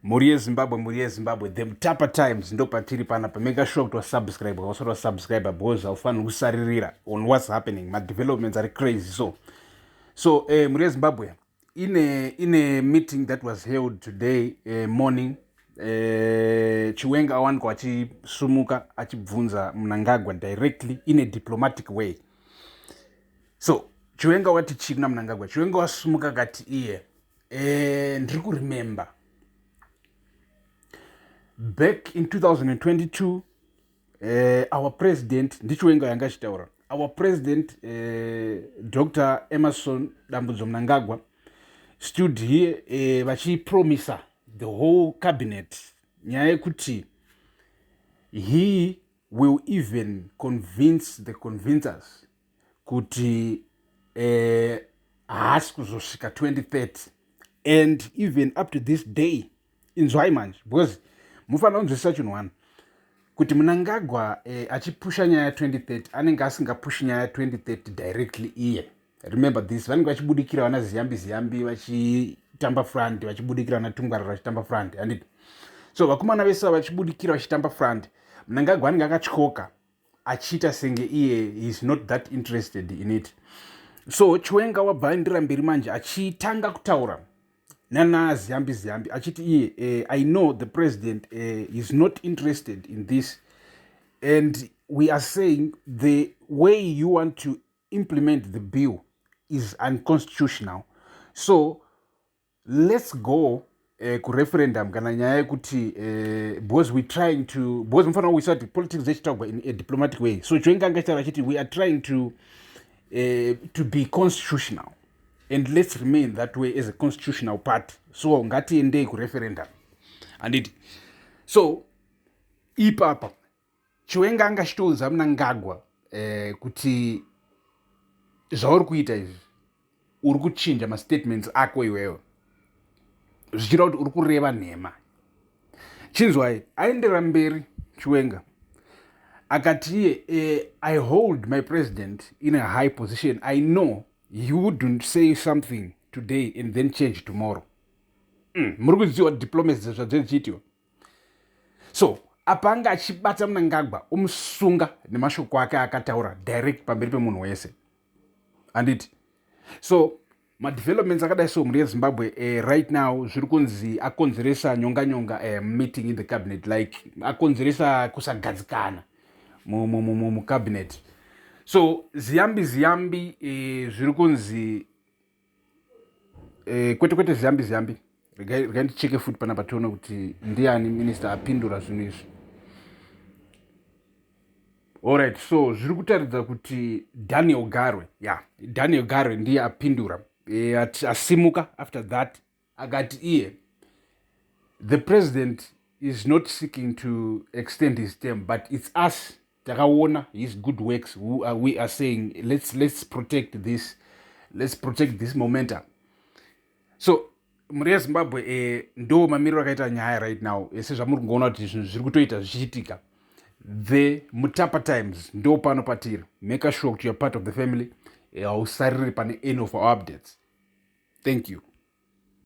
Muri Zimbabwe, the Tapa Times, ndo patiri panapa. Make sure to subscribe, also subscribe, because ufana usaririra on what's happening. My developments are crazy. So Muri Zimbabwe, in a meeting that was held today morning, Chiwenga Obvunza achisumuka achibvunza Mnangagwa directly in a diplomatic way. So Chiwenga wati chikuna Mnangagwa. Chiwenga wasumuka kati iye ndiri kuremember back in 2022, our president, Chiwenga yanga achitaura, our president, Dr. Emerson Mnangagwa, stood here vachipromisa the whole cabinet nyaya yekuti he will even convince the convincers kuti haasi kuzosvika 2030, and even up to this day inzwai manje, because mufanira kunzwisisa chinhu one kuti Mnangagwa achipusha nyaya ya 2030 anenge asingapushi nyaya ya 2030 directly iye. Remember this, vanenge vachibudikira vana ziyambi vachitamba front, vachibudikira vana tungwarira vachitamba front, handiti? So vakomana vese vachibudikira vachitamba front, Mnangagwa anenge akatyoka achiita senge iye is not that interested in it. So Chiwenga wabva aendera mberi manje achitanga kutaura nana ziyambi achiti iye I know the president is not interested in this, and we are saying the way you want to implement the bill is unconstitutional, so let's go ku referendum kana nyaya yekuti because we trying to, because mfana we start politics zechitagwa in a diplomatic way. So Chiwenga angachitaura achiti we are trying to be constitutional, and let's remain that way as a constitutional party. So ngatiendei ku referendum, anditi? So ipapa Chiwenga angachitoudza Mnangagwa kuti zvauri kuita izvi uri kuchinja mastatements ako iwewe, zvichida kuti uri kureva nhema. Chinzwai, aendera mberi Chiwenga akati iye I hold my president in a high position. I know you wouldn't say something today and then change tomorrow. Muri kuziva diplomacy zvadzichiitiwa. So apa anga achibata Mnangagwa umusunga nemashoko ake akataura direct pamberi pemunhu wese, handiti? So madevelopments akadai so muri Zimbabwe right now zviri kunzi akonzeresa nyonga meeting in the cabinet, like akonzeresa kusagadzikana mu cabinet. So ziyambi zviri kunzi kwete ziyambi regai ndicheke futi panapa tione kuti ndiani minister apindura zvinhu izvi. Alright, so zviri kutaridza kuti Daniel Garwe ndiye apindura, asimuka after that akati iye the president is not seeking to extend his term, but it's us takaona his good works we are saying let's protect this momentum. So muri Zimbabwe ndo mamiriro akaita nyaya right now, sezvamuri kungoona kuti zvinhu zviri kutoita zvichiitika. The Mutapa Times ndo pano patiri. Make sure you are part of the family. Usarire pane any of our updates. Thank you.